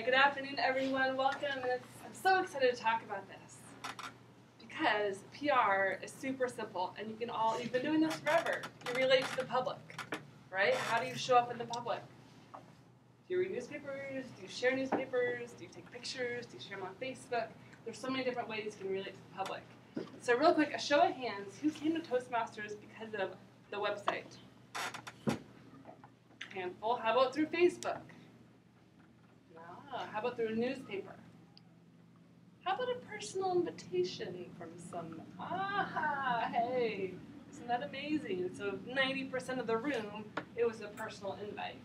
right, good afternoon, everyone. Welcome. I'm so excited to talk about this because PR is super simple, and you've been doing this forever. You relate to the public, right? How do you show up in the public? Do you read newspapers? Do you share newspapers? Do you take pictures? Do you share them on Facebook? There's so many different ways you can relate to the public. So real quick, a show of hands, who came to Toastmasters because of the website? Handful. How about through Facebook? How about through a newspaper? How about a personal invitation from someone? Hey, isn't that amazing? So 90% of the room, it was a personal invite.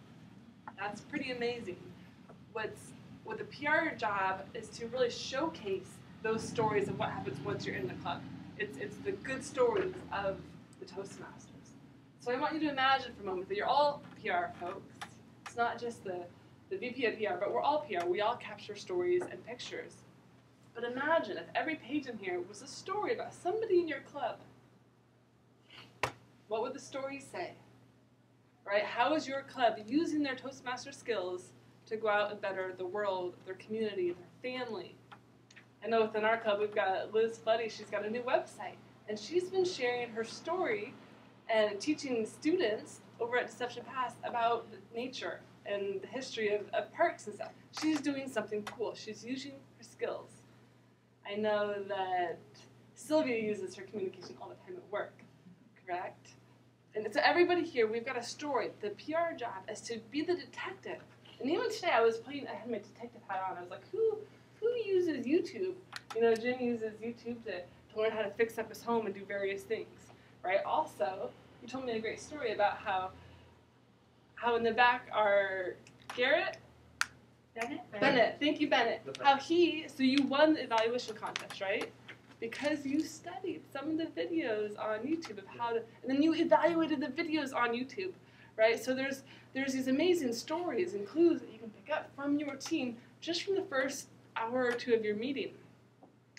That's pretty amazing. What the PR job is to really showcase those stories of what happens once you're in the club. It's the good stories of the Toastmasters. So I want you to imagine for a moment that you're all PR folks. It's not just the VP of PR, but we're all PR. We all capture stories and pictures. But imagine if every page in here was a story about somebody in your club. What would the story say? Right? How is your club using their Toastmaster skills to go out and better the world, their community, their family? I know within our club we've got Liz Floody. She's got a new website, and she's been sharing her story and teaching students over at Deception Pass about nature and the history of parks and stuff. She's doing something cool. She's using her skills. I know that Sylvia uses her communication all the time at work, correct? And so everybody here, we've got a story. The PR job is to be the detective. And even today I had my detective hat on. I was like, who uses YouTube? You know, Jim uses YouTube to learn how to fix up his home and do various things, right? Also, you told me a great story about how in the back are Garrett? Bennett. Thank you, Bennett. So you won the evaluation contest, right? Because you studied some of the videos on YouTube of and then you evaluated the videos on YouTube, right? So there's these amazing stories and clues that you can pick up from your team just from the first hour or two of your meeting.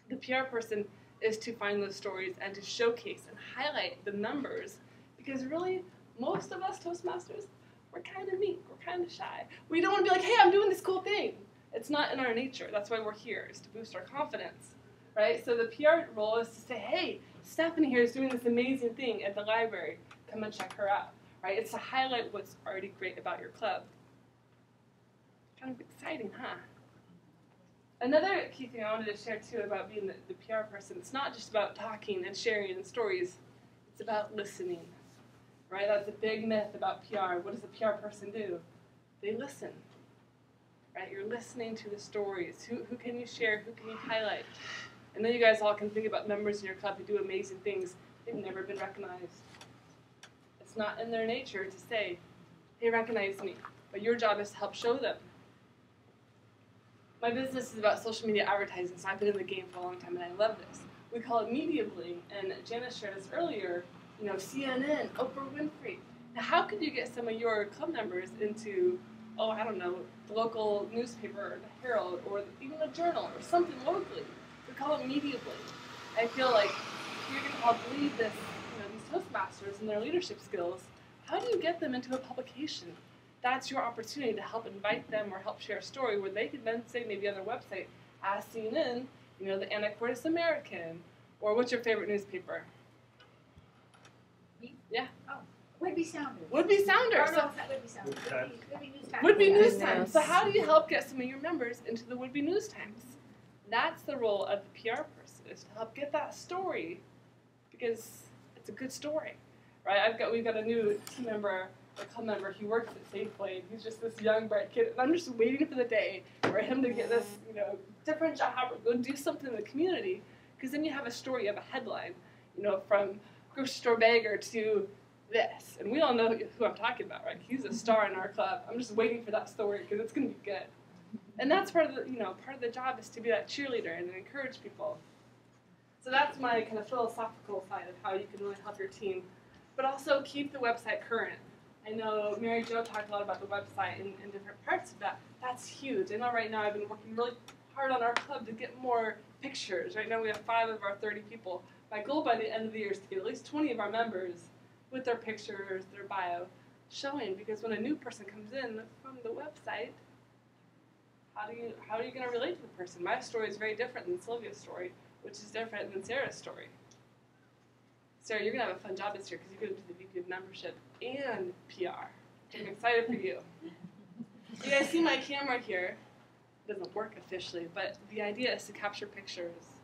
The PR person is to find those stories and to showcase and highlight the numbers, because really, most of us Toastmasters, we're kind of meek, we're kind of shy. We don't want to be like, hey, I'm doing this cool thing. It's not in our nature. That's why we're here, is to boost our confidence, right? So the PR role is to say, hey, Stephanie here is doing this amazing thing at the library. Come and check her out, right? It's to highlight what's already great about your club. Kind of exciting, huh? Another key thing I wanted to share, too, about being the PR person, it's not just about talking and sharing and stories. It's about listening. Right? That's a big myth about PR. What does a PR person do? They listen. Right? You're listening to the stories. Who can you share? Who can you highlight? And then you guys all can think about members in your club who do amazing things. They've never been recognized. It's not in their nature to say, hey, recognize me. But your job is to help show them. My business is about social media advertising, so I've been in the game for a long time, and I love this. We call it media bling, and Janice shared this earlier. You know, CNN, Oprah Winfrey. Now, how could you get some of your club members into, I don't know, the local newspaper, or the Herald, or even a journal, or something locally? We call it media bling. I feel like if you're going to help lead this, these Toastmasters and their leadership skills, how do you get them into a publication? That's your opportunity to help invite them or help share a story where they can then say maybe on their website, as CNN, the Anacortes American, or what's your favorite newspaper? Yeah. Oh, Would-Be Sounders. Would-Be Sounders. Oh, no, it's not Would-Be Sounders. Would-Be News Times. Would-Be News Times. So how do you help get some of your members into the Would-Be News Times? That's the role of the PR person, is to help get that story, because it's a good story, right? We've got a new team member, a club member. He works at Safeway, and he's just this young, bright kid, and I'm just waiting for the day for him to get this, different job or go do something in the community, because then you have a story, you have a headline, from grocery store bagger to this. And we all know who I'm talking about, right? He's a star in our club. I'm just waiting for that story because it's going to be good. And that's part of the job, is to be that cheerleader and encourage people. So that's my kind of philosophical side of how you can really help your team, but also keep the website current. I know Mary Jo talked a lot about the website in different parts of that. That's huge. I know right now I've been working really hard on our club to get more pictures. Right now we have 5 of our 30 people. My goal by the end of the year is to get at least 20 of our members with their pictures, their bio, showing, because when a new person comes in from the website, How are you going to relate to the person? My story is very different than Sylvia's story, which is different than Sarah's story. Sarah, you're going to have a fun job this year because you're going to do the VP of Membership and PR. I'm excited for you. You guys see my camera here? It doesn't work officially, but the idea is to capture pictures.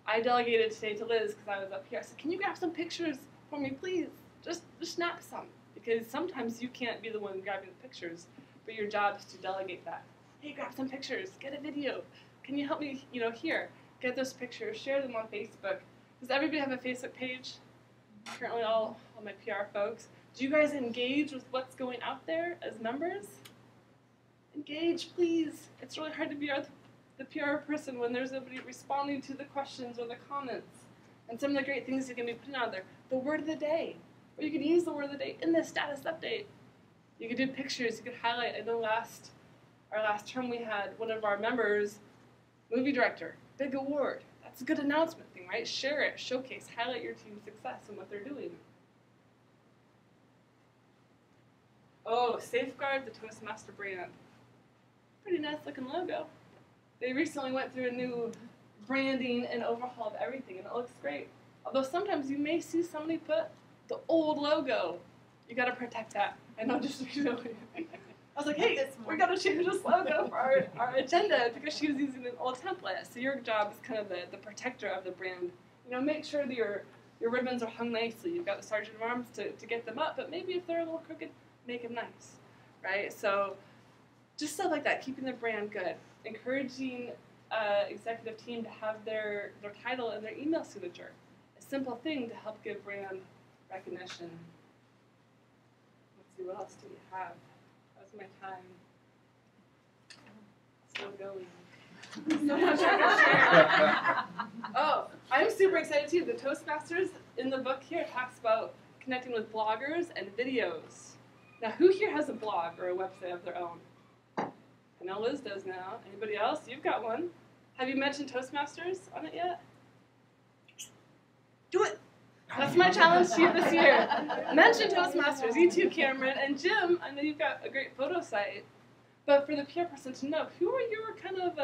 I delegated today to Liz because I was up here. I said, can you grab some pictures for me, please? Just snap some. Because sometimes you can't be the one grabbing the pictures, but your job is to delegate that. Hey, grab some pictures. Get a video. Can you help me, here? Get those pictures. Share them on Facebook. Does everybody have a Facebook page? Currently all my PR folks. Do you guys engage with what's going out there as members? Engage, please. It's really hard to be the PR person when there's nobody responding to the questions or the comments. And some of the great things you can be putting out there. The word of the day. Or you can use the word of the day in the status update. You could do pictures. You could highlight. I know our last term we had one of our members, movie director, big award. That's a good announcement thing, right? Share it, showcase, highlight your team's success and what they're doing. Oh, safeguard the Toastmaster brand. Pretty nice looking logo. They recently went through a new branding and overhaul of everything, and it looks great. Although sometimes you may see somebody put the old logo. You got to protect that. I know, just really. I was like, hey, we're going to change this logo for our agenda because she was using an old template. So your job is kind of the protector of the brand. Make sure that your ribbons are hung nicely. You've got the sergeant of arms to get them up, but maybe if they're a little crooked, make them nice, right? So just stuff like that, keeping the brand good. Encouraging executive team to have their title and their email signature. A simple thing to help give brand recognition. Let's see, what else do we have? How's my time? Still going. So much I can share. Oh, I'm super excited too. The Toastmasters in the book here talks about connecting with bloggers and videos. Now, who here has a blog or a website of their own? I know Liz does now. Anybody else? You've got one. Have you mentioned Toastmasters on it yet? Do it. That's my challenge to you this year. Mention Toastmasters. You too, Cameron. And Jim, I know you've got a great photo site. But for the PR person to know, who are your kind of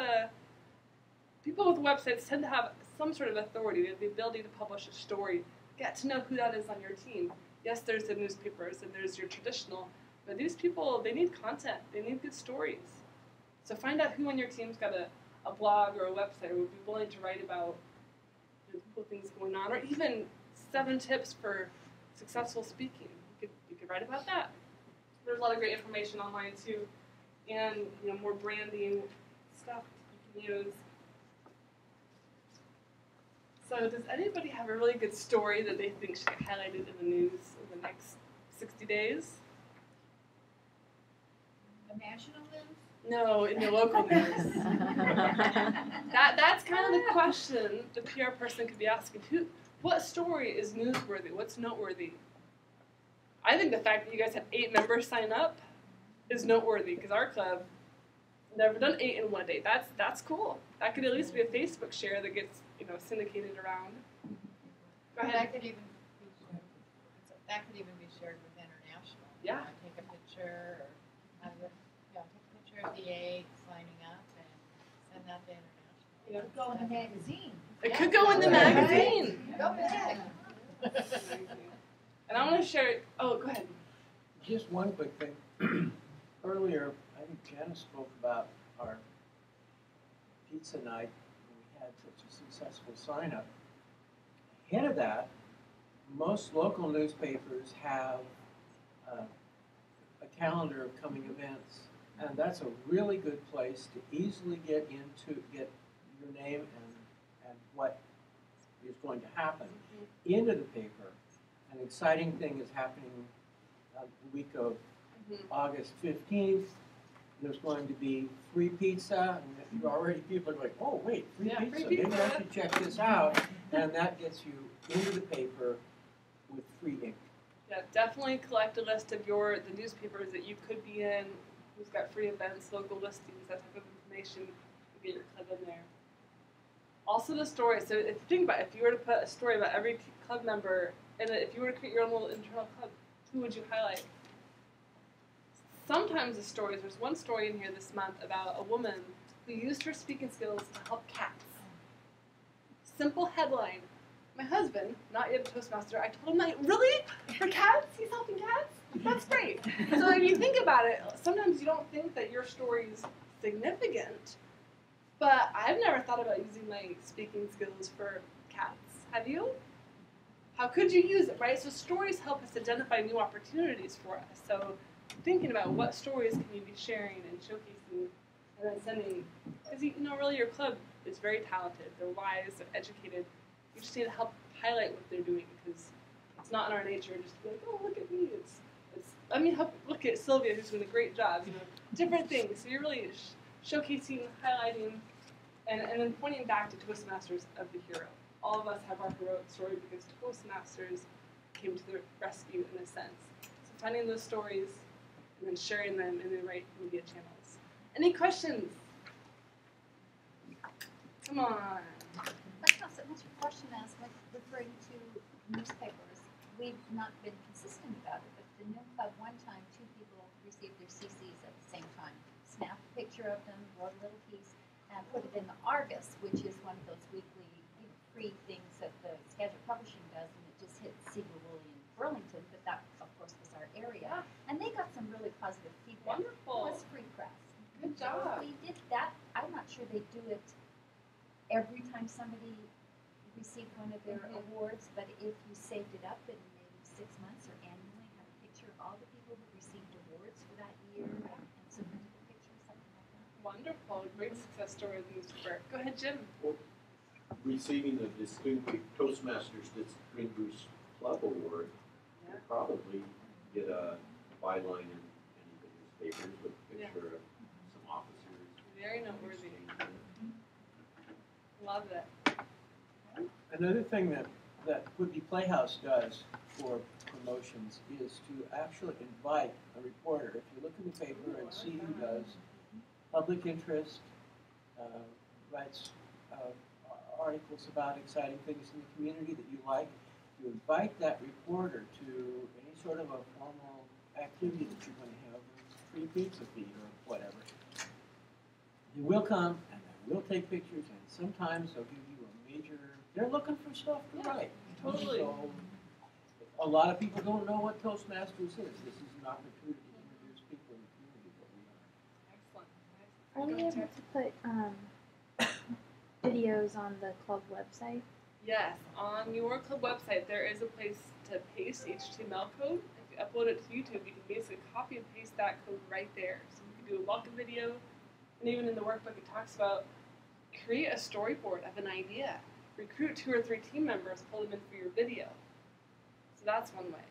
people with websites tend to have some sort of authority, the ability to publish a story. Get to know who that is on your team. Yes, there's the newspapers and there's your traditional, but these people, they need content. They need good stories. So find out who on your team's got a blog or a website or would be willing to write about the cool things going on, or even 7 tips for successful speaking. You could write about that. There's a lot of great information online too, and more branding stuff you can use. So does anybody have a really good story that they think should get highlighted in the news in the next 60 days? The national news? No, in the local news. That's kind of the question the PR person could be asking. What story is newsworthy? What's noteworthy? I think the fact that you guys had 8 members sign up is noteworthy because our club never done 8 in one day. That's cool. That could at least be a Facebook share that gets syndicated around. Go ahead. That could even be shared with international. Yeah. Take a picture or have take a picture of the 8 signing up and send that to international. It could go in a magazine. It could go in the magazine. Go big. And I want to share. Oh, go ahead. Just one quick thing. Earlier, I think Janice spoke about our pizza night. We had such a successful sign-up. Ahead of that, most local newspapers have a calendar of coming events, and that's a really good place to easily get your name and what is going to happen into the paper. An exciting thing is happening the week of August 15th. There's going to be free pizza, and people are like, oh wait, free pizza. Maybe I should check this out, and that gets you into the paper with free ink. Yeah, definitely collect a list of the newspapers that you could be in, who's got free events, local listings, that type of information. Get your club in there. Also the story. So if you think about it, if you were to put a story about every club member, and if you were to create your own little internal club, who would you highlight? sometimes the stories, there's one story in here this month about a woman who used her speaking skills to help cats. Simple headline. My husband, not yet a Toastmaster, I told him that, really? For cats? He's helping cats? That's great. So if you think about it, sometimes you don't think that your story's significant, but I've never thought about using my speaking skills for cats. Have you? How could you use it, right? So stories help us identify new opportunities for us. So thinking about what stories can you be sharing and showcasing and then sending, because you know, really your club is very talented. They're wise, they're educated. You just need to help highlight what they're doing because it's not in our nature just to be like, oh, look at me. I mean, look at Sylvia, who's doing a great job. You know, different things. So you're really showcasing, highlighting, and then pointing back to Toastmasters of the hero. All of us have our heroic story because Toastmasters came to the rescue in a sense. So finding those stories and then sharing them in the right media channels. Any questions? Come on. That's not so much a question as like referring to newspapers. We've not been consistent about it, but the New Club one time, 2 people received their CCs at the same time. Snapped a picture of them, wrote a little piece, and put it in the Argus, which is one of those weekly free things that the Schedule Publishing does, and it just hit Seagull in Burlington, but that, of course, was our area. And they got some really positive feedback. Wonderful. It was free press. Good So job. if we did that, I'm not sure they do it every time somebody received one of their awards, but if you saved it up in maybe 6 months or annually, have a picture of all the people who received awards for that year and submitted a picture, something like that. Wonderful. Great success story of the newspaper. Go ahead, Jim. Well, receiving the Distinguished Toastmasters Distinguished Club Award, Yeah. you'll probably get a byline in any of the newspapers with a picture of some officers. Very noteworthy. Love it. Another thing that Would Be Playhouse does for promotions is to actually invite a reporter. If you look in the paper and see who does public interest, writes articles about exciting things in the community that you like, you invite that reporter to any sort of a formal activity that you're going to have, free pizza feed or whatever. They will come and they will take pictures, and sometimes they'll give you a major. They're looking for stuff to write. Totally. So a lot of people don't know what Toastmasters is. This is an opportunity to introduce people in the community that we are. Excellent. Are we able to put videos on the club website? Yes, on your club website, there is a place to paste HTML code. If you upload it to YouTube, you can basically copy and paste that code right there. So you can do a welcome video, and even in the workbook, it talks about create a storyboard of an idea. Recruit 2 or 3 team members, pull them in for your video. So that's one way.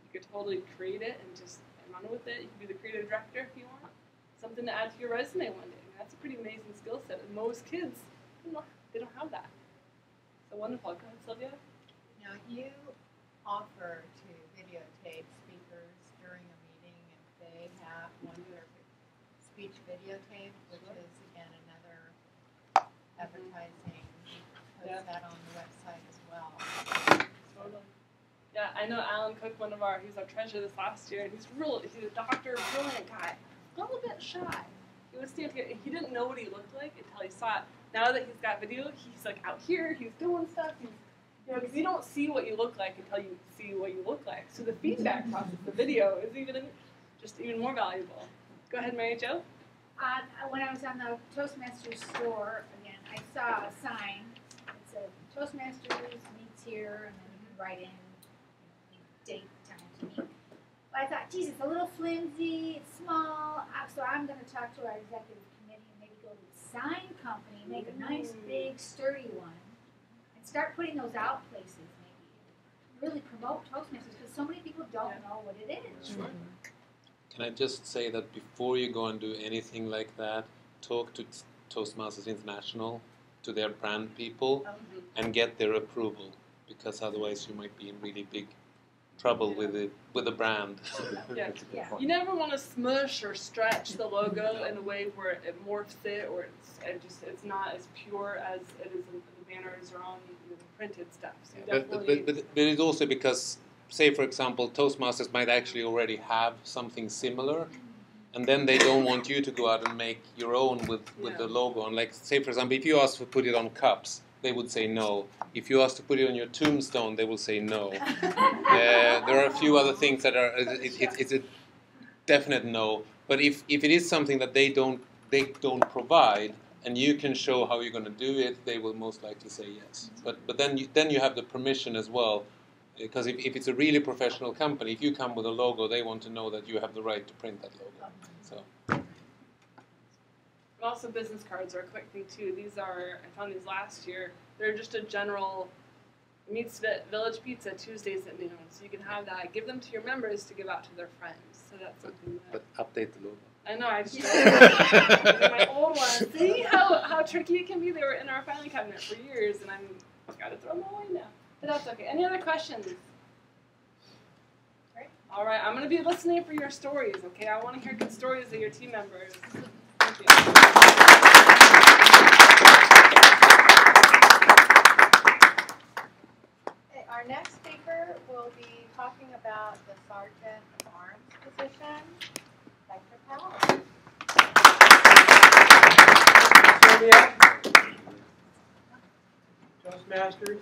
You could totally create it and just run with it. You can be the creative director if you want. Something to add to your resume one day. I mean, that's a pretty amazing skill set, and most kids, they don't have that. So wonderful. Go ahead, Sylvia. Now, you offer to videotape speakers during a meeting if they want their speech videotape, which is, again, another advertising. Post that on the website as well. Totally. Yeah, I know Alan Cook, he was our treasurer this last year, and he's a doctor, brilliant guy. A little bit shy. He would stand here, and he didn't know what he looked like until he saw it. Now that he's got video, he's like out here, he's doing stuff. Because you don't see what you look like until you see what you look like. So the feedback process, the video, is even more valuable. Go ahead, Mary Jo. When I was on the Toastmasters store, again, I saw a sign that said Toastmasters meets here, and then you can write in date, time to meet. But I thought, geez, it's a little flimsy, it's small, so I'm going to talk to our executive committee and maybe go to the sign company, make a nice, big, sturdy one, and start putting those out places, maybe. Really promote Toastmasters, because so many people don't know what it is. Sure. Can I just say that before you go and do anything like that, talk to Toastmasters International, to their brand people, and get their approval, because otherwise you might be in really big trouble with the brand. Yeah. Yeah. You never want to smush or stretch the logo in a way where it morphs it, or it's not as pure as it is in the banners or on the printed stuff. So you definitely But it's also because, say for example, Toastmasters might actually already have something similar, and then they don't want you to go out and make your own with the logo on. Like, say for example, if you ask to put it on cups, they would say no. If you ask to put it on your tombstone, they will say no. There are a few other things that are it's a definite no. But if it is something that they don't provide, and you can show how you're going to do it, they will most likely say yes. But then you have the permission as well, because if it's a really professional company, if you come with a logo, they want to know that you have the right to print that logo. So. And also business cards are a quick thing too. I found these last year. They're just a general meets Village Pizza Tuesdays at noon. So you can have that, give them to your members to give out to their friends. So that's something that. But update the logo. I know, I just my old ones. See how tricky it can be? They were in our filing cabinet for years, and I've got to throw them away now. But that's okay. Any other questions? All right, I'm going to be listening for your stories, okay? I want to hear good stories of your team members. Thank you. Okay, our next speaker will be talking about the Sergeant of Arms position. Dr. Powell. Toastmasters